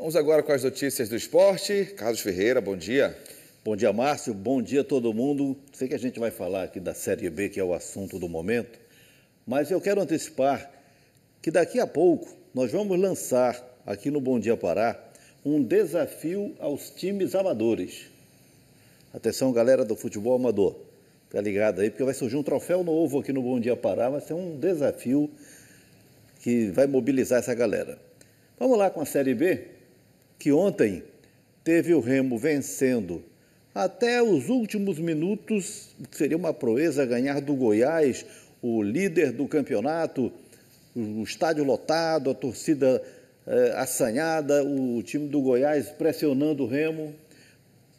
Vamos agora com as notícias do esporte. Carlos Ferreira, bom dia. Bom dia, Márcio. Bom dia a todo mundo. Sei que a gente vai falar aqui da Série B, que é o assunto do momento, mas eu quero antecipar que daqui a pouco nós vamos lançar aqui no Bom Dia Pará um desafio aos times amadores. Atenção, galera do futebol amador. Tá ligado aí, porque vai surgir um troféu novo aqui no Bom Dia Pará, vai ser um desafio que vai mobilizar essa galera. Vamos lá com a Série B, que ontem teve o Remo vencendo até os últimos minutos. Seria uma proeza ganhar do Goiás, o líder do campeonato, o estádio lotado, a torcida assanhada, o time do Goiás pressionando o Remo.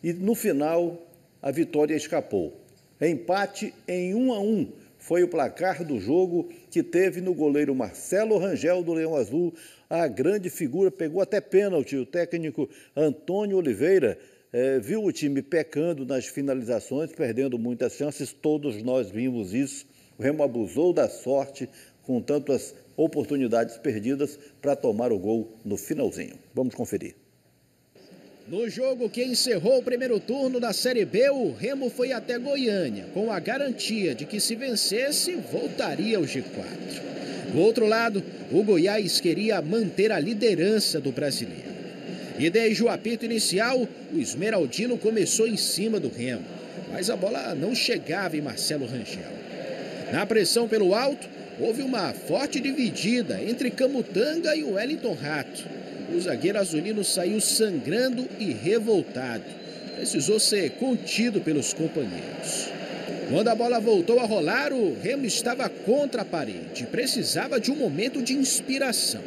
E no final, a vitória escapou. Empate em 1-1 foi o placar do jogo, que teve no goleiro Marcelo Rangel, do Leão Azul, a grande figura, pegou até pênalti. O técnico Antônio Oliveira viu o time pecando nas finalizações, perdendo muitas chances, todos nós vimos isso. O Remo abusou da sorte, com tantas oportunidades perdidas, para tomar o gol no finalzinho. Vamos conferir. No jogo que encerrou o primeiro turno da Série B, o Remo foi até Goiânia, com a garantia de que, se vencesse, voltaria ao G4. Do outro lado, o Goiás queria manter a liderança do brasileiro. E desde o apito inicial, o esmeraldino começou em cima do Remo, mas a bola não chegava em Marcelo Rangel. Na pressão pelo alto, houve uma forte dividida entre Camutanga e o Wellington Rato. O zagueiro azulino saiu sangrando e revoltado. Precisou ser contido pelos companheiros. Quando a bola voltou a rolar, o Remo estava contra a parede. Precisava de um momento de inspiração.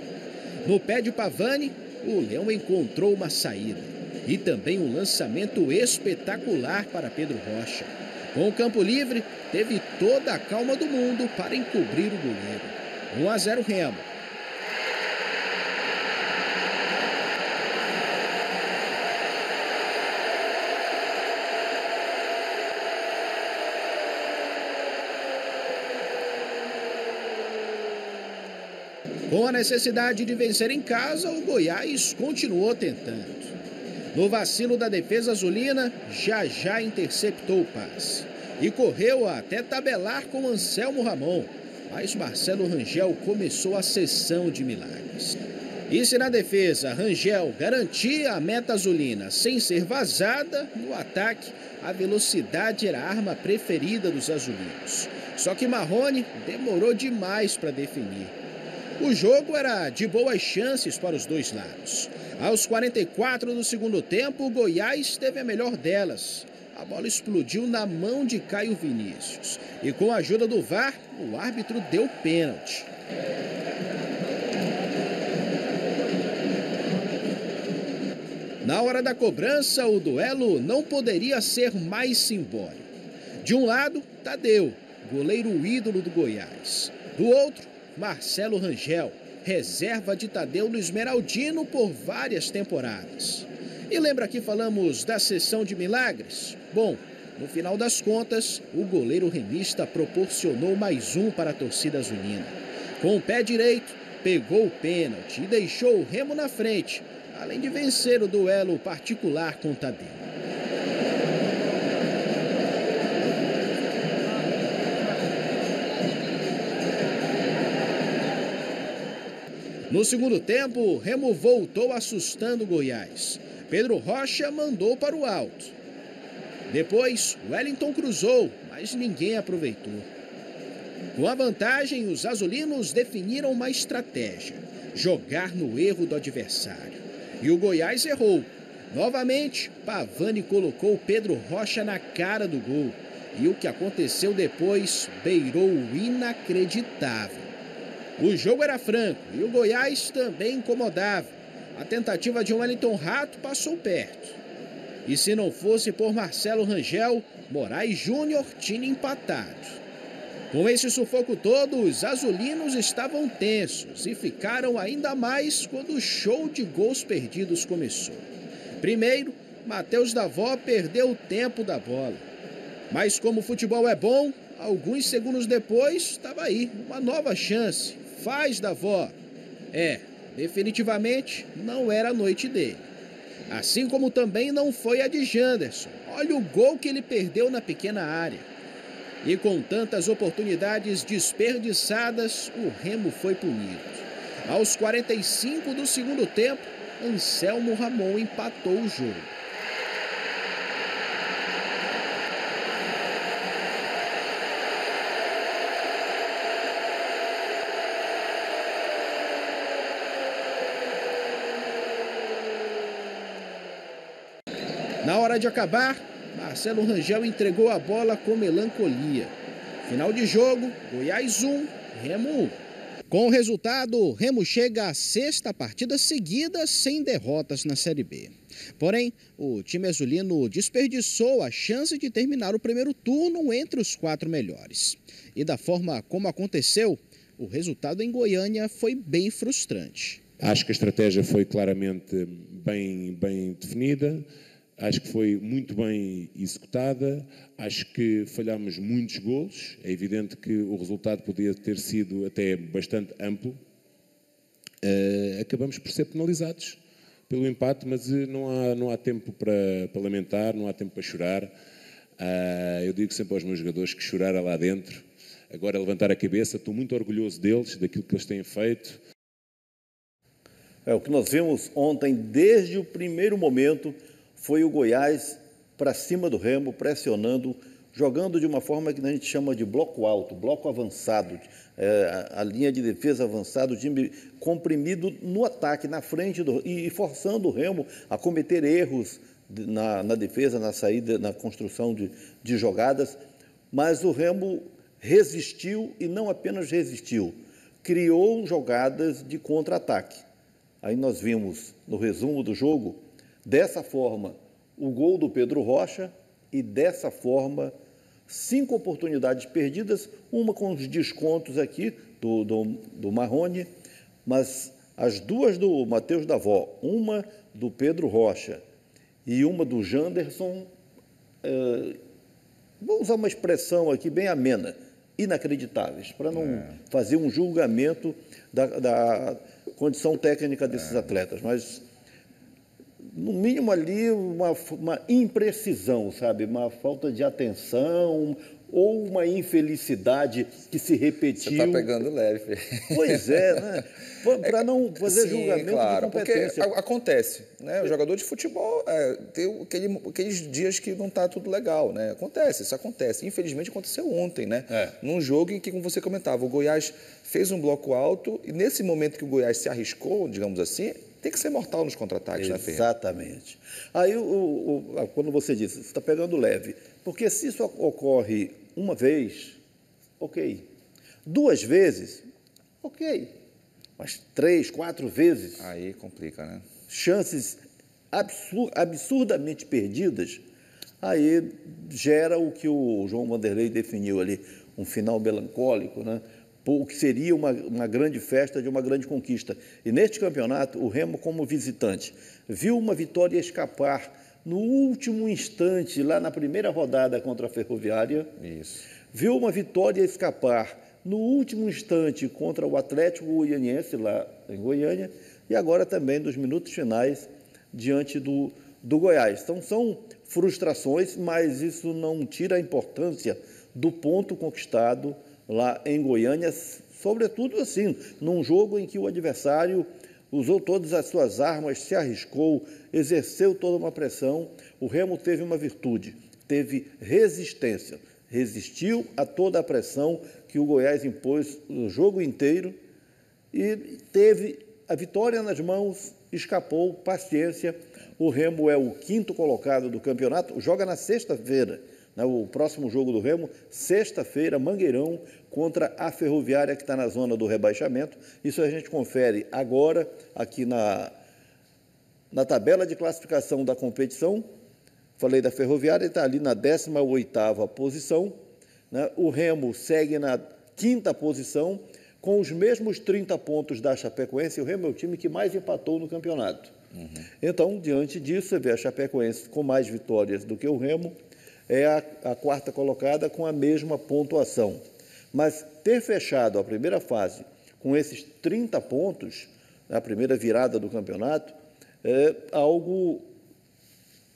No pé de Pavani, o Leão encontrou uma saída. E também um lançamento espetacular para Pedro Rocha. Com o campo livre, teve toda a calma do mundo para encobrir o goleiro. 1-0 Remo. Com a necessidade de vencer em casa, o Goiás continuou tentando. No vacilo da defesa azulina, já interceptou o passe. E correu até tabelar com Anselmo Ramon. Mas Marcelo Rangel começou a sessão de milagres. E se na defesa Rangel garantia a meta azulina sem ser vazada, no ataque a velocidade era a arma preferida dos azulinos. Só que Marrone demorou demais para definir. O jogo era de boas chances para os dois lados. Aos 44 do segundo tempo, o Goiás teve a melhor delas. A bola explodiu na mão de Caio Vinícius. E com a ajuda do VAR, o árbitro deu pênalti. Na hora da cobrança, o duelo não poderia ser mais simbólico. De um lado, Tadeu, goleiro ídolo do Goiás. Do outro, Marcelo Rangel, reserva de Tadeu no Esmeraldino por várias temporadas. E lembra que falamos da sessão de milagres? Bom, no final das contas, o goleiro remista proporcionou mais um para a torcida azulina. Com o pé direito, pegou o pênalti e deixou o Remo na frente, além de vencer o duelo particular com Tadeu. No segundo tempo, o Remo voltou assustando o Goiás. Pedro Rocha mandou para o alto. Depois, Wellington cruzou, mas ninguém aproveitou. Com a vantagem, os azulinos definiram uma estratégia: jogar no erro do adversário. E o Goiás errou. Novamente, Pavani colocou Pedro Rocha na cara do gol. E o que aconteceu depois beirou o inacreditável. O jogo era franco e o Goiás também incomodava. A tentativa de Wellington Rato passou perto. E se não fosse por Marcelo Rangel, Moraes Júnior tinha empatado. Com esse sufoco todo, os azulinos estavam tensos e ficaram ainda mais quando o show de gols perdidos começou. Primeiro, Matheus Davó perdeu o tempo da bola. Mas como o futebol é bom, alguns segundos depois, estava aí, uma nova chance. Faz, Davó. definitivamente não era a noite dele. Assim como também não foi a de Janderson. Olha o gol que ele perdeu na pequena área. E com tantas oportunidades desperdiçadas, o Remo foi punido. Aos 45 do segundo tempo, Anselmo Ramon empatou o jogo. Na hora de acabar, Marcelo Rangel entregou a bola com melancolia. Final de jogo, Goiás 1, Remo 1. Com o resultado, o Remo chega à 6ª partida seguida sem derrotas na Série B. Porém, o time azulino desperdiçou a chance de terminar o primeiro turno entre os 4 melhores. E da forma como aconteceu, o resultado em Goiânia foi bem frustrante. Acho que a estratégia foi claramente bem definida. Acho que foi muito bem executada, acho que falhámos muitos golos, é evidente que o resultado podia ter sido até bastante amplo. Acabamos por ser penalizados pelo empate, mas não há tempo para lamentar, não há tempo para chorar. Eu digo sempre aos meus jogadores que chorar é lá dentro, agora é levantar a cabeça, estou muito orgulhoso deles, daquilo que eles têm feito. O que nós vimos ontem, desde o primeiro momento, foi o Goiás para cima do Remo, pressionando, jogando de uma forma que a gente chama de bloco alto, bloco avançado, a linha de defesa avançada, o time comprimido no ataque, na frente, e forçando o Remo a cometer erros na defesa, na saída, na construção de jogadas. Mas o Remo resistiu e não apenas resistiu, criou jogadas de contra-ataque. Aí nós vimos, no resumo do jogo, dessa forma, o gol do Pedro Rocha e, dessa forma, 5 oportunidades perdidas, uma com os descontos aqui do Marrone, mas as 2 do Matheus Davó, uma do Pedro Rocha e uma do Janderson, vou usar uma expressão aqui bem amena, inacreditáveis, para não fazer um julgamento da condição técnica desses atletas, mas no mínimo ali uma imprecisão, sabe? Uma falta de atenção ou uma infelicidade que se repetiu. Você está pegando leve. Pois é, né? Para não fazer julgamento de competência. Porque acontece, né? O jogador de futebol tem aqueles dias que não está tudo legal, né? Isso acontece. Infelizmente aconteceu ontem, né? Num jogo em que, como você comentava, o Goiás fez um bloco alto e nesse momento que o Goiás se arriscou, digamos assim, tem que ser mortal nos contra-ataques, né, Ferreira? Exatamente. Aí, quando você disse, você está pegando leve, porque se isso ocorre uma vez, ok. 2 vezes, ok. Mas 3, 4 vezes... Aí complica, né? Chances absurdamente perdidas, aí gera o que o João Vanderlei definiu ali, um final melancólico, né? O que seria uma grande festa de uma grande conquista. E neste campeonato, o Remo, como visitante, viu uma vitória escapar no último instante, lá na primeira rodada contra a Ferroviária. Isso. Viu uma vitória escapar no último instante contra o Atlético Goianiense, lá em Goiânia, e agora também nos minutos finais, diante do Goiás. Então, são frustrações, mas isso não tira a importância do ponto conquistado lá em Goiânia, sobretudo assim, num jogo em que o adversário usou todas as suas armas, se arriscou, exerceu toda uma pressão. O Remo teve uma virtude, teve resistência, resistiu a toda a pressão que o Goiás impôs no jogo inteiro e teve a vitória nas mãos, escapou, paciência. O Remo é o 5º colocado do campeonato, joga na sexta-feira. O próximo jogo do Remo, sexta-feira, Mangueirão, contra a Ferroviária, que está na zona do rebaixamento. Isso a gente confere agora, aqui na tabela de classificação da competição. Falei da Ferroviária, está ali na 18ª posição. Né? O Remo segue na 5ª posição, com os mesmos 30 pontos da Chapecoense. O Remo é o time que mais empatou no campeonato. Então, diante disso, você vê a Chapecoense com mais vitórias do que o Remo, é a 4ª colocada com a mesma pontuação. Mas ter fechado a primeira fase com esses 30 pontos a primeira virada do campeonato, é algo,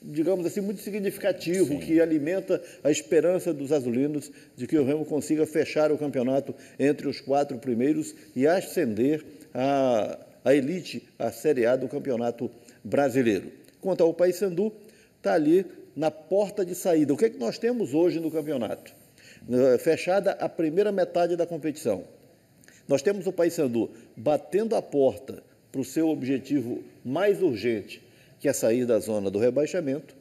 digamos assim, muito significativo, sim, que alimenta a esperança dos azulinos de que o Remo consiga fechar o campeonato entre os 4 primeiros e ascender a elite, a Série A do Campeonato Brasileiro. Quanto ao Paysandu, está ali na porta de saída. O que é que nós temos hoje no campeonato? Fechada a primeira metade da competição. Nós temos o Paysandu batendo a porta para o seu objetivo mais urgente, que é sair da zona do rebaixamento,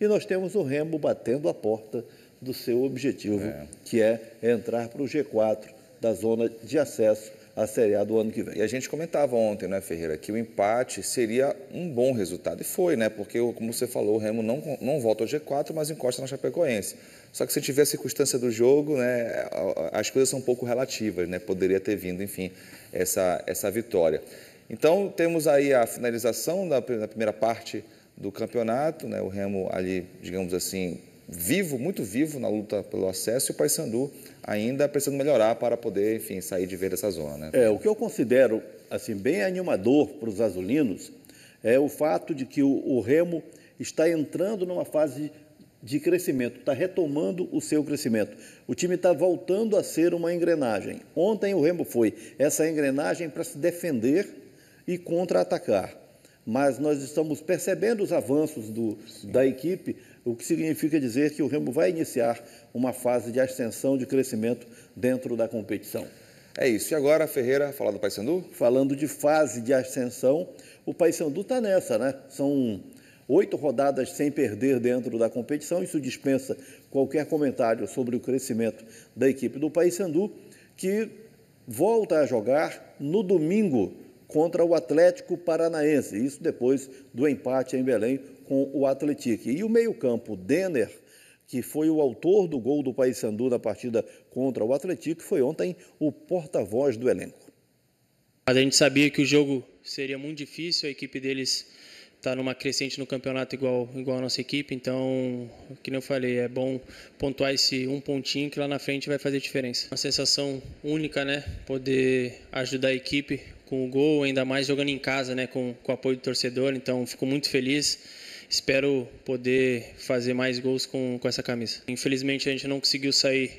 e nós temos o Remo batendo a porta do seu objetivo, que é entrar para o G4 da zona de acesso à Série A do ano que vem. E a gente comentava ontem, né, Ferreira, que o empate seria um bom resultado, e foi, né, porque, como você falou, o Remo não volta ao G4, mas encosta na Chapecoense. Só que se tiver a circunstância do jogo, né, as coisas são um pouco relativas, né, poderia ter vindo, enfim, essa vitória. Então, temos aí a finalização da primeira parte do campeonato, né, o Remo ali, digamos assim, muito vivo na luta pelo acesso, e o Paysandu ainda precisando melhorar para poder, enfim, sair de vez dessa zona, né? O que eu considero assim, bem animador para os azulinos é o fato de que o Remo está entrando numa fase de crescimento, está retomando o seu crescimento. O time está voltando a ser uma engrenagem. Ontem o Remo foi essa engrenagem para se defender e contra-atacar. Mas nós estamos percebendo os avanços da equipe, o que significa dizer que o Remo vai iniciar uma fase de ascensão, de crescimento dentro da competição. É isso. E agora, Ferreira, falar do Paysandu? Falando de fase de ascensão, o Paysandu está nessa, né? São 8 rodadas sem perder dentro da competição, isso dispensa qualquer comentário sobre o crescimento da equipe do Paysandu, que volta a jogar no domingo contra o Atlético Paranaense, isso depois do empate em Belém com o Atlético. E o meio-campo, Denner, que foi o autor do gol do Paysandu na partida contra o Atlético, foi ontem o porta-voz do elenco. A gente sabia que o jogo seria muito difícil, a equipe deles está numa crescente no campeonato igual a nossa equipe, então, como eu falei, é bom pontuar esse um pontinho que lá na frente vai fazer diferença. Uma sensação única, né? Poder ajudar a equipe com o gol, ainda mais jogando em casa, né? Com o apoio do torcedor, então fico muito feliz. Espero poder fazer mais gols com essa camisa. Infelizmente a gente não conseguiu sair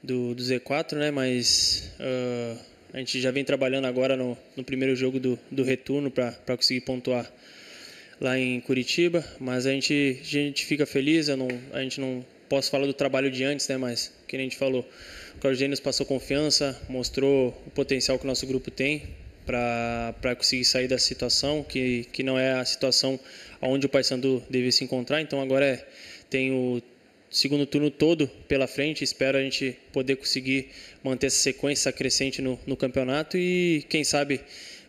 do Z4, né? Mas a gente já vem trabalhando agora no primeiro jogo do retorno para conseguir pontuar lá em Curitiba, mas a gente fica feliz. A gente não posso falar do trabalho de antes, né? Mas que a gente falou, o Claudinei nos passou confiança, mostrou o potencial que o nosso grupo tem para conseguir sair da situação, que não é a situação onde o Paysandu deve se encontrar. Então agora tem o segundo turno todo pela frente, espero a gente poder conseguir manter essa sequência crescente no campeonato e quem sabe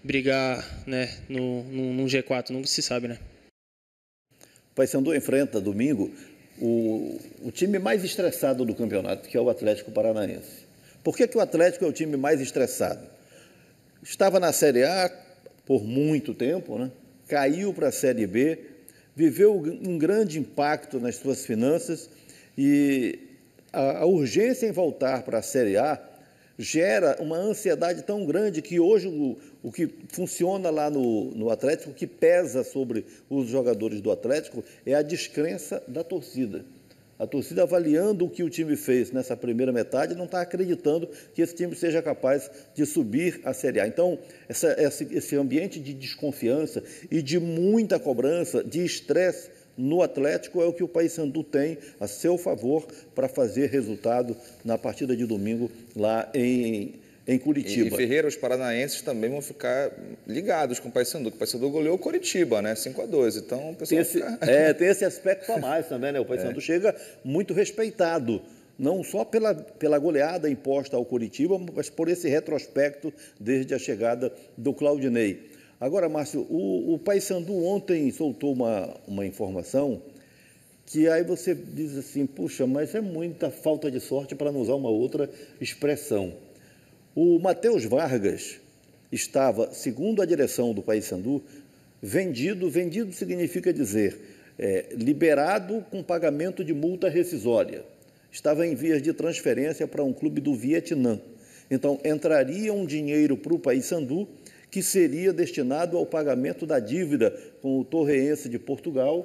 brigar, né, num G4, nunca se sabe, né? O Paysandu enfrenta domingo o time mais estressado do campeonato, que é o Atlético Paranaense. Por que o Atlético é o time mais estressado? Estava na Série A por muito tempo, né? Caiu para a Série B, viveu um grande impacto nas suas finanças e a urgência em voltar para a Série A gera uma ansiedade tão grande que hoje o que funciona lá no Atlético, o que pesa sobre os jogadores do Atlético é a descrença da torcida. A torcida, avaliando o que o time fez nessa primeira metade, não está acreditando que esse time seja capaz de subir a Série A. Então, esse ambiente de desconfiança e de muita cobrança, de estresse no Atlético é o que o Paysandu tem a seu favor para fazer resultado na partida de domingo lá em Curitiba. E Ferreira, os paranaenses também vão ficar ligados com o Paysandu, que o Paysandu goleou o Coritiba, né? 5-2. Então, o pessoal tem esse aspecto a mais também, né? O Paysandu chega muito respeitado, não só pela goleada imposta ao Coritiba, mas por esse retrospecto desde a chegada do Claudinei. Agora, Márcio, o Paysandu ontem soltou uma informação que aí você diz assim, puxa, mas é muita falta de sorte para não usar uma outra expressão. O Matheus Vargas estava, segundo a direção do Paysandu, vendido significa dizer liberado com pagamento de multa rescisória. Estava em vias de transferência para um clube do Vietnã. Então, entraria um dinheiro para o Paysandu que seria destinado ao pagamento da dívida com o Torreense de Portugal,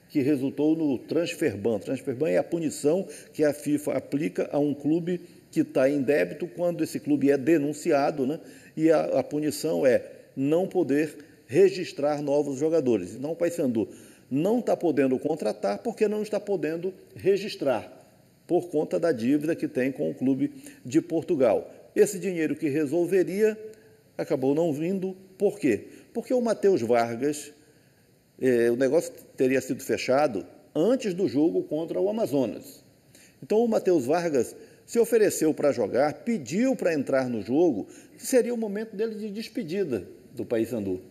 que resultou no transfer-ban. Transfer-ban é a punição que a FIFA aplica a um clube que está em débito quando esse clube é denunciado, né? E a punição é não poder registrar novos jogadores. Então, o Paysandu não está podendo contratar porque não está podendo registrar, por conta da dívida que tem com o clube de Portugal. Esse dinheiro que resolveria acabou não vindo. Por quê? Porque o Matheus Vargas, o negócio teria sido fechado antes do jogo contra o Amazonas. Então, o Matheus Vargas se ofereceu para jogar, pediu para entrar no jogo, seria o momento dele de despedida do Paysandu.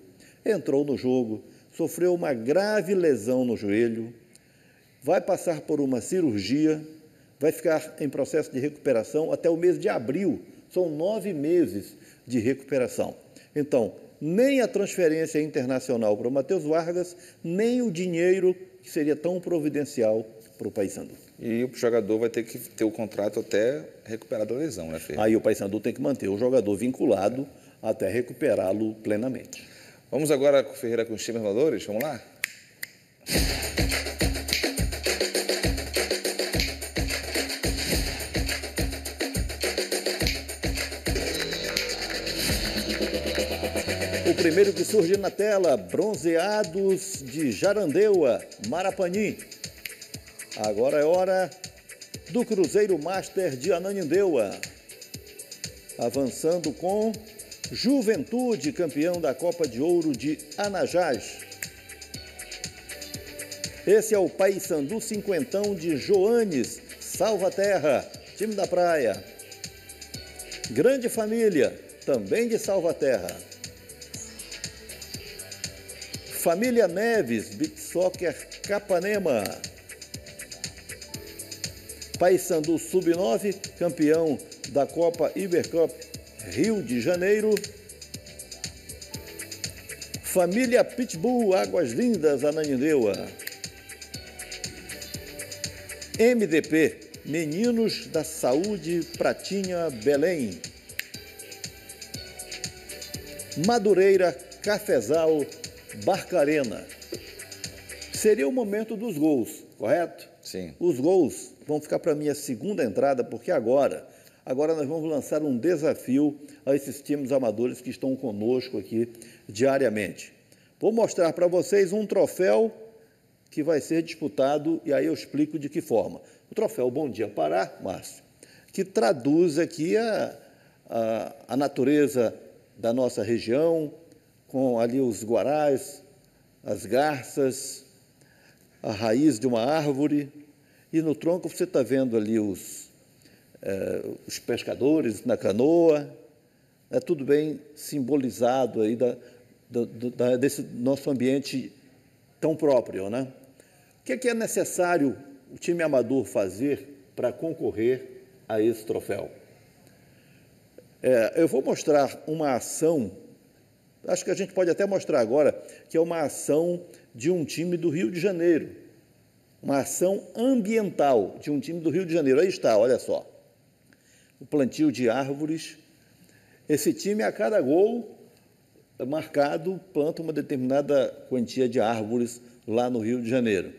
Entrou no jogo, sofreu uma grave lesão no joelho, vai passar por uma cirurgia, vai ficar em processo de recuperação até o mês de abril. São 9 meses de recuperação. Então, nem a transferência internacional para o Matheus Vargas, nem o dinheiro que seria tão providencial para o Paysandu. E o jogador vai ter que ter o contrato até recuperar da lesão, né, Fê? Aí o Paysandu tem que manter o jogador vinculado até recuperá-lo plenamente. Vamos agora, Ferreira, com os times amadores? Vamos lá? O primeiro que surge na tela, Bronzeados de Jarandeua, Marapani. Agora é hora do Cruzeiro Master de Ananindeua. Avançando com Juventude, campeão da Copa de Ouro de Anajás. Esse é o Paysandu Cinquentão de Joanes, Salvaterra, time da praia. Grande Família, também de Salvaterra. Família Neves, Beach Soccer Capanema. Paysandu Sub-9, campeão da Copa Ibercup Rio de Janeiro. Família Pitbull, Águas Lindas, Ananindeua. MDP, Meninos da Saúde, Pratinha, Belém. Madureira, Cafezal, Barcarena. Seria o momento dos gols, correto? Sim. Os gols vão ficar para a minha segunda entrada, porque agora nós vamos lançar um desafio a esses times amadores que estão conosco aqui diariamente. Vou mostrar para vocês um troféu que vai ser disputado, e aí eu explico de que forma. O troféu Bom Dia Pará, Márcio, que traduz aqui a natureza da nossa região, com ali os guarás, as garças, a raiz de uma árvore, e no tronco você está vendo ali os pescadores na canoa, é tudo bem simbolizado aí desse nosso ambiente tão próprio, né? O que é necessário o time amador fazer para concorrer a esse troféu? Eu vou mostrar uma ação, acho que a gente pode até mostrar agora, que é uma ação de um time do Rio de Janeiro, uma ação ambiental de um time do Rio de Janeiro. Aí está, olha só, o plantio de árvores. Esse time, a cada gol marcado, planta uma determinada quantia de árvores lá no Rio de Janeiro.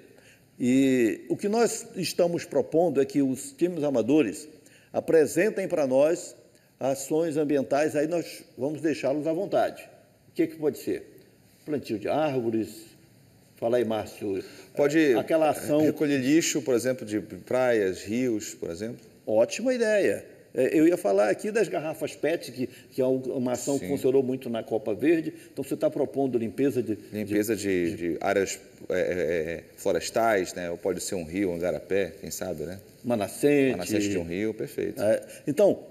E o que nós estamos propondo é que os times amadores apresentem para nós ações ambientais, aí nós vamos deixá-los à vontade. O que pode ser? Plantio de árvores, fala aí, Márcio. Pode aquela ação... recolher lixo, por exemplo, de praias, rios, por exemplo? Ótima ideia. Eu ia falar aqui das garrafas PET, que é uma ação que funcionou muito na Copa Verde. Então, você está propondo limpeza de áreas florestais, né? Ou pode ser um rio, um igarapé, quem sabe, né? Uma nascente. Uma nascente de um rio, perfeito. Então,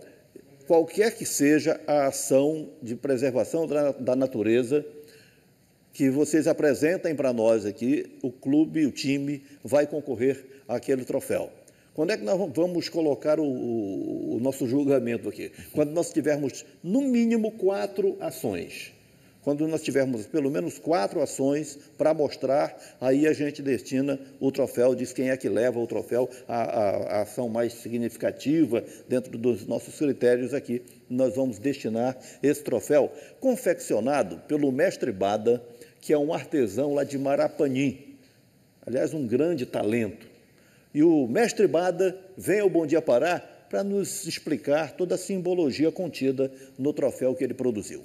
qualquer que seja a ação de preservação da natureza que vocês apresentem para nós aqui, o clube, o time, vai concorrer àquele troféu. Quando é que nós vamos colocar o nosso julgamento aqui? Quando nós tivermos, no mínimo, 4 ações. Quando nós tivermos pelo menos 4 ações para mostrar, aí a gente destina o troféu, diz quem é que leva o troféu, a ação mais significativa dentro dos nossos critérios aqui. Nós vamos destinar esse troféu confeccionado pelo mestre Bada, que é um artesão lá de Marapanim. Aliás, um grande talento. E o mestre Bada vem ao Bom Dia Pará para nos explicar toda a simbologia contida no troféu que ele produziu.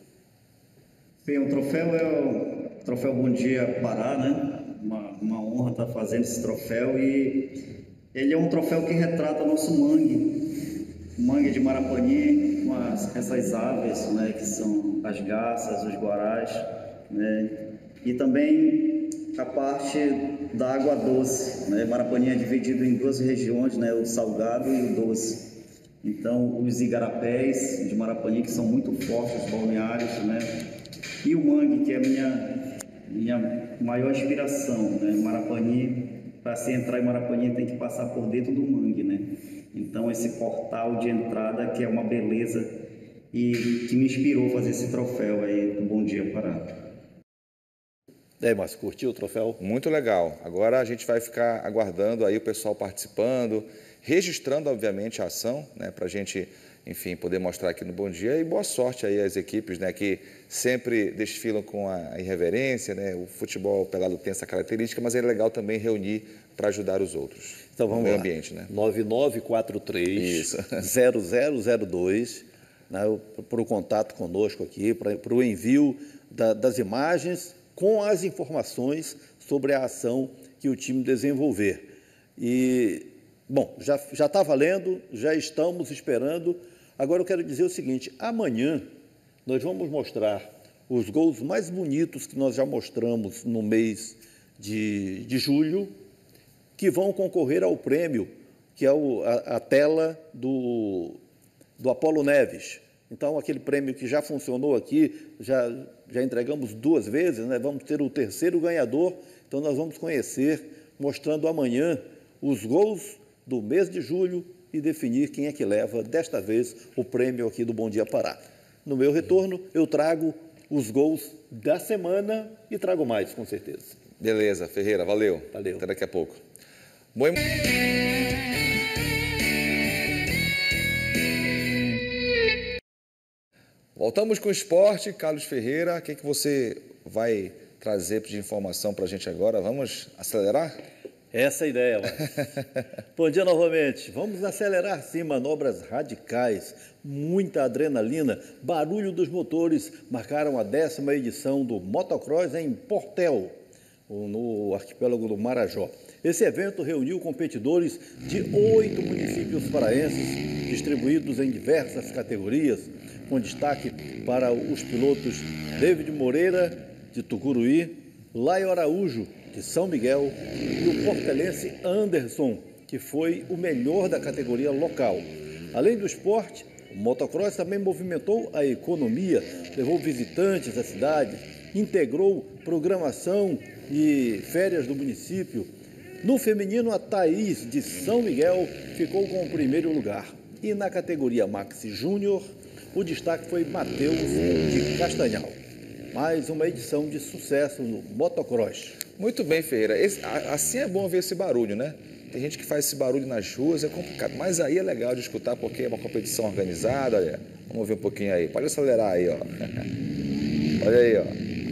Bem, o troféu é o troféu Bom Dia Pará, né? Uma honra estar fazendo esse troféu, e ele é um troféu que retrata nosso mangue, o mangue de Marapanim, com essas aves, né, que são as garças, os guarás, né? E também a parte da água doce, né? Marapanim é dividido em 2 regiões, né? O salgado e o doce. Então, os igarapés de Marapanim, que são muito fortes, os balneários, né? E o mangue, que é a minha maior inspiração, né? Marapanim, para se entrar em Marapanim, tem que passar por dentro do mangue, né? Então, esse portal de entrada, que é uma beleza e que me inspirou a fazer esse troféu aí do Bom Dia Pará. Mas curtiu o troféu? Muito legal. Agora a gente vai ficar aguardando aí o pessoal participando, registrando, obviamente, a ação, né, para a gente, enfim, poder mostrar aqui no Bom Dia. E boa sorte aí às equipes, né, que sempre desfilam com a irreverência, né? O futebol pelado tem essa característica, mas é legal também reunir para ajudar os outros. Então vamos lá. Ambiente, né? 9943-0002, né, para o contato conosco aqui, para o envio das imagens com as informações sobre a ação que o time desenvolver. E, bom, já está valendo, já estamos esperando. Agora eu quero dizer o seguinte, amanhã nós vamos mostrar os gols mais bonitos que nós já mostramos no mês de julho, que vão concorrer ao prêmio, que é a tela do Apolo Neves. Então, aquele prêmio que já funcionou aqui, já entregamos 2 vezes, né? Vamos ter o 3º ganhador. Então, nós vamos conhecer, mostrando amanhã, os gols do mês de julho e definir quem é que leva, desta vez, o prêmio aqui do Bom Dia Pará. No meu retorno, eu trago os gols da semana e trago mais, com certeza. Beleza, Ferreira, valeu. Valeu. Até daqui a pouco. Bom... Voltamos com o esporte. Carlos Ferreira, o que você vai trazer de informação para a gente agora? Vamos acelerar? Essa é a ideia, Márcio. Bom dia novamente. Vamos acelerar, sim, manobras radicais, muita adrenalina, barulho dos motores marcaram a 10ª edição do Motocross em Portel, no arquipélago do Marajó. Esse evento reuniu competidores de 8 municípios paraenses, distribuídos em diversas categorias, com destaque para os pilotos David Moreira, de Tucuruí, Laio Araújo, de São Miguel, e o portelense Anderson, que foi o melhor da categoria local. Além do esporte, o motocross também movimentou a economia, levou visitantes à cidade, integrou programação e férias do município. No feminino, a Thaís, de São Miguel, ficou com o 1º lugar. E na categoria Maxi Júnior, o destaque foi Matheus, de Castanhal. Mais uma edição de sucesso no motocross. Muito bem, Ferreira. Assim é bom ver esse barulho, né? Tem gente que faz esse barulho nas ruas, é complicado. Mas aí é legal de escutar porque é uma competição organizada. Olha. Vamos ver um pouquinho aí. Pode acelerar aí, ó. Olha aí, ó.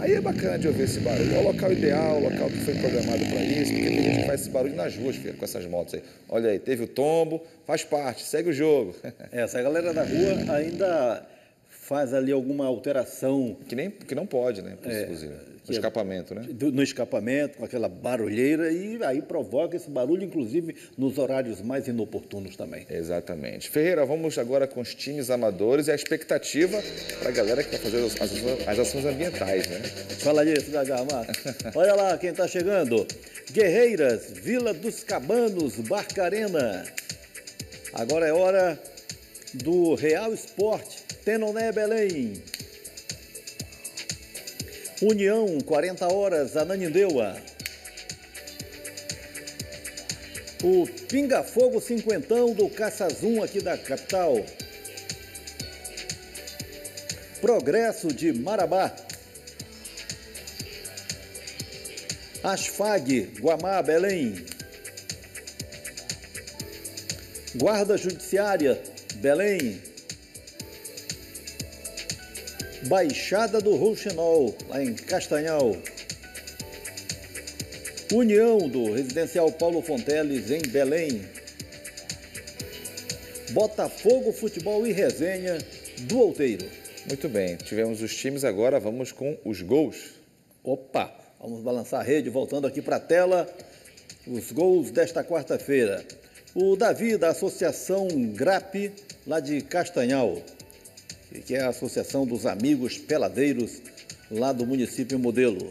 Aí é bacana de ouvir esse barulho. É o local ideal, o local que foi programado para isso, porque tem gente que faz esse barulho nas ruas, Ferreira, com essas motos aí. Olha aí, teve o tombo, faz parte, segue o jogo. Essa galera da rua ainda faz ali alguma alteração. Que não pode, né? Inclusive. No escapamento, né? No escapamento, com aquela barulheira, e aí provoca esse barulho, inclusive, nos horários mais inoportunos também. Exatamente. Ferreira, vamos agora com os times amadores e a expectativa para a galera que está fazendo as ações ambientais, né? Fala disso, Gagá, Márcio. Olha lá quem está chegando. Guerreiras, Vila dos Cabanos, Barcarena. Agora é hora do Real Esporte, Tenoné, Belém. União, 40 horas, Ananindeua. O Pinga Fogo Cinquentão do Caçazum, aqui da capital. Progresso de Marabá. Asfag, Guamá, Belém. Guarda Judiciária, Belém. Baixada do Rouxinol, lá em Castanhal. União do Residencial Paulo Fonteles, em Belém. Botafogo Futebol e Resenha, do Outeiro. Muito bem, tivemos os times, agora vamos com os gols. Opa, vamos balançar a rede, voltando aqui para a tela, os gols desta quarta-feira. O Davi, da Associação GRAP, lá de Castanhal, que é a Associação dos Amigos Peladeiros, lá do município Modelo.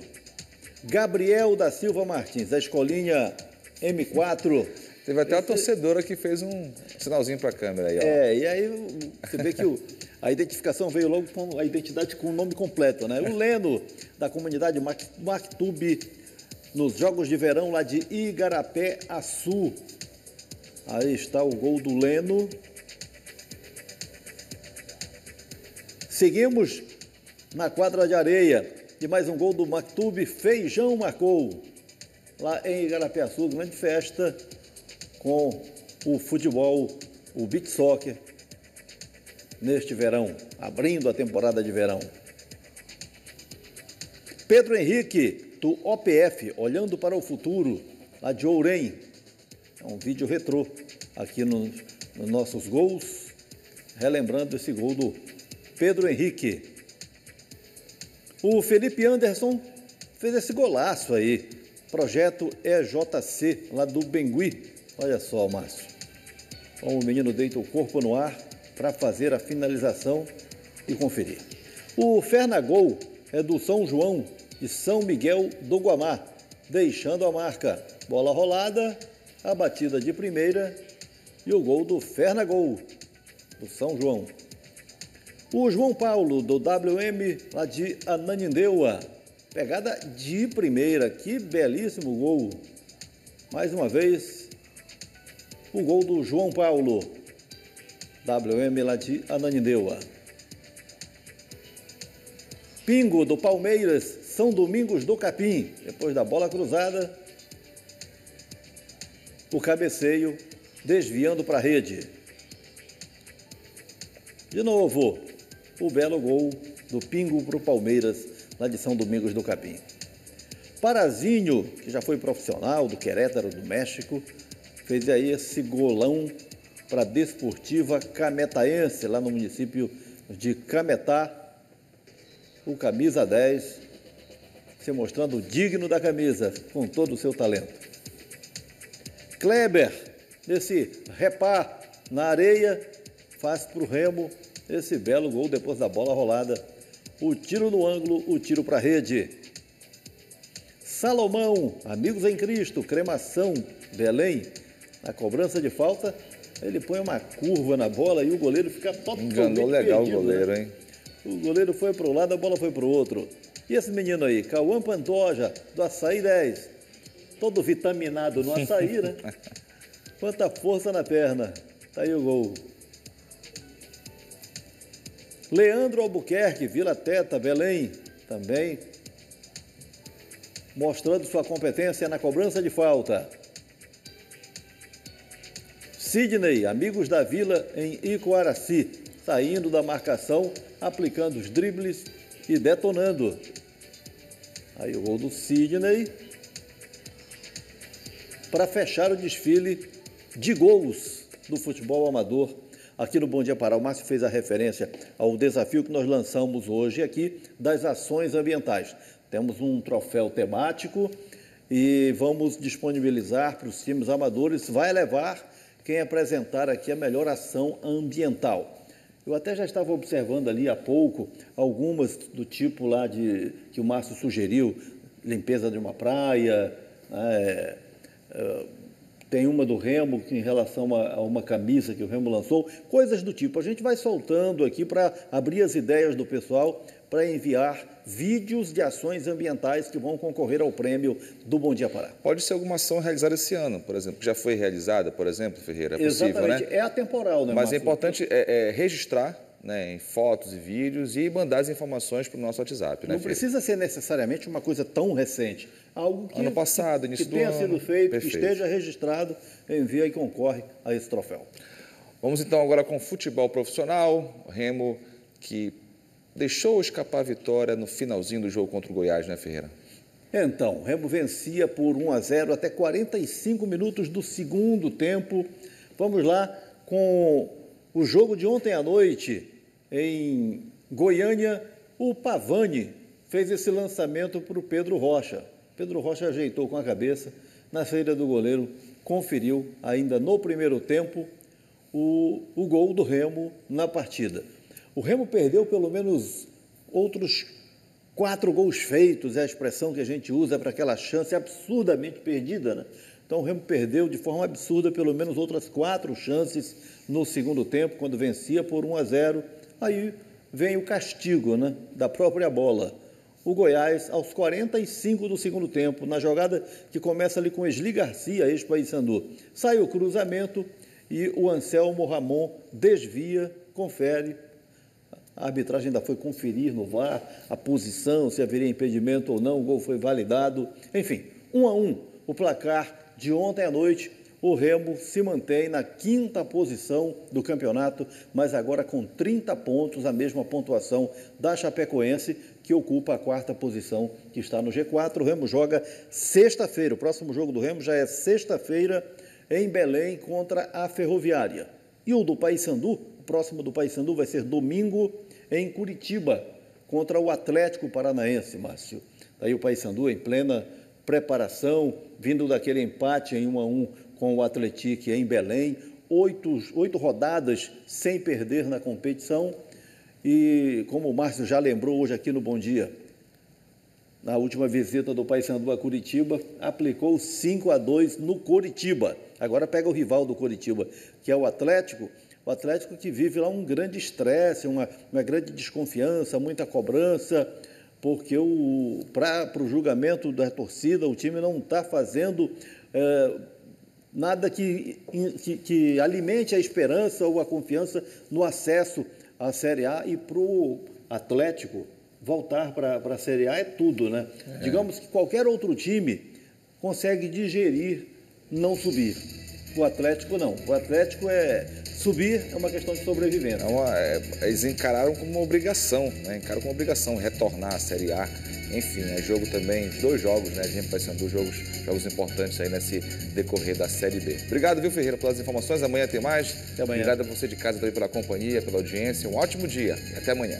Gabriel da Silva Martins, da Escolinha M4. Teve até a torcedora que fez um sinalzinho para a câmera aí, ó. E aí você vê que a identificação veio logo com a identidade com o nome completo, né? O Leno, da comunidade Mactube, nos Jogos de Verão lá de Igarapé Açu. Aí está o gol do Leno. Seguimos na quadra de areia. E mais um gol do Mactube, Feijão marcou. Lá em Igarapé Açu, grande festa com o futebol, o beach soccer, neste verão, abrindo a temporada de verão. Pedro Henrique, do OPF, Olhando para o Futuro, lá de Ourém. É um vídeo retrô aqui nos nossos gols, relembrando esse gol do Pedro Henrique. O Felipe Anderson fez esse golaço aí, projeto EJC, lá do Bengui. Olha só, Márcio, como o menino deita o corpo no ar para fazer a finalização e conferir. O Fernagol é do São João de São Miguel do Guamá, deixando a marca. Bola rolada, a batida de primeira e o gol do Fernagol, do São João. O João Paulo, do WM, lá de Ananindeua, pegada de primeira, que belíssimo gol. Mais uma vez, o gol do João Paulo, WM lá de Ananindeua. Pingo do Palmeiras, São Domingos do Capim. Depois da bola cruzada, o cabeceio desviando para a rede. De novo, o belo gol do Pingo para o Palmeiras, lá de São Domingos do Capim. Parazinho, que já foi profissional do Querétaro, do México, fez aí esse golão para a Desportiva Cametaense, lá no município de Cametá. O camisa 10, se mostrando digno da camisa, com todo o seu talento. Kleber, nesse repá na areia, faz para o Remo esse belo gol depois da bola rolada. O tiro no ângulo, o tiro para a rede. Salomão, Amigos em Cristo, Cremação, Belém. Na cobrança de falta, ele põe uma curva na bola e o goleiro fica totalmente enganou legal perdido, o goleiro, né? hein? O goleiro foi para um lado, a bola foi para o outro. E esse menino aí, Cauã Pantoja, do Açaí 10. Todo vitaminado no açaí, né? Quanta força na perna. Tá aí o gol. Leandro Albuquerque, Vila Teta, Belém, também mostrando sua competência na cobrança de falta. Sidney, Amigos da Vila, em Icoaraci, saindo da marcação, aplicando os dribles e detonando. Aí o gol do Sidney para fechar o desfile de gols do futebol amador aqui no Bom Dia Pará. O Márcio fez a referência ao desafio que nós lançamos hoje aqui das ações ambientais. Temos um troféu temático e vamos disponibilizar para os times amadores. Vai levar quem apresentar aqui a melhor ação ambiental. Eu até já estava observando ali há pouco algumas do tipo lá que o Márcio sugeriu, limpeza de uma praia, tem uma do Remo em relação a uma camisa que o Remo lançou, coisas do tipo. A gente vai soltando aqui para abrir as ideias do pessoal para enviar vídeos de ações ambientais que vão concorrer ao prêmio do Bom Dia Pará. Pode ser alguma ação realizada esse ano, por exemplo, que já foi realizada, por exemplo, Ferreira, é possível, exatamente, né? É atemporal, né, Mas Márcio? é importante registrar, né, em fotos e vídeos e mandar as informações para o nosso WhatsApp. Não precisa ser necessariamente uma coisa tão recente. Algo que, ano passado, início que do tenha ano. sido feito, Perfeito. que esteja registrado, envia e concorre a esse troféu. Vamos então agora com o futebol profissional. O Remo que deixou escapar a vitória no finalzinho do jogo contra o Goiás, né, Ferreira? Então, o Remo vencia por 1-0 até 45 minutos do segundo tempo. Vamos lá com o jogo de ontem à noite em Goiânia. O Pavani fez esse lançamento para o Pedro Rocha. Pedro Rocha ajeitou com a cabeça na saída do goleiro, conferiu ainda no primeiro tempo o gol do Remo na partida. O Remo perdeu pelo menos outros 4 gols feitos, é a expressão que a gente usa para aquela chance absurdamente perdida, né? Então o Remo perdeu de forma absurda pelo menos outras 4 chances no segundo tempo, quando vencia por 1-0. Aí vem o castigo, né, da própria bola. O Goiás, aos 45 do segundo tempo, na jogada que começa ali com Esli Garcia, ex-Paysandu, sai o cruzamento e o Anselmo Ramon desvia, confere. A arbitragem ainda foi conferir no VAR a posição, se haveria impedimento ou não, o gol foi validado. Enfim, 1-1, o placar de ontem à noite. O Remo se mantém na 5ª posição do campeonato, mas agora com 30 pontos, a mesma pontuação da Chapecoense, que ocupa a 4ª posição, que está no G4. O Remo joga sexta-feira, o próximo jogo do Remo já é sexta-feira, em Belém, contra a Ferroviária. E o do Paysandu, o próximo do Paysandu vai ser domingo, em Curitiba, contra o Atlético Paranaense, Márcio. Daí o Paysandu em plena preparação, vindo daquele empate em 1-1 com o Atlético em Belém, 8 rodadas sem perder na competição. E como o Márcio já lembrou hoje aqui no Bom Dia, na última visita do Paysandu a Curitiba, aplicou 5-2 no Coritiba. Agora pega o rival do Coritiba, que é o Atlético que vive lá um grande estresse, uma grande desconfiança, muita cobrança, porque para o julgamento da torcida, o time não está fazendo nada que alimente a esperança ou a confiança no acesso à Série A. E para o Atlético voltar para a Série A é tudo, né? Digamos que qualquer outro time consegue digerir não subir. O Atlético não. O Atlético subir é uma questão de sobrevivência. Eles encararam como uma obrigação, né? Encararam como uma obrigação retornar à Série A. Enfim, é jogo também, 2 jogos, né? A gente passando jogos importantes aí nesse decorrer da Série B. Obrigado, viu, Ferreira, pelas informações. Amanhã tem mais. Até amanhã. Obrigado a você de casa também pela companhia, pela audiência. Um ótimo dia e até amanhã.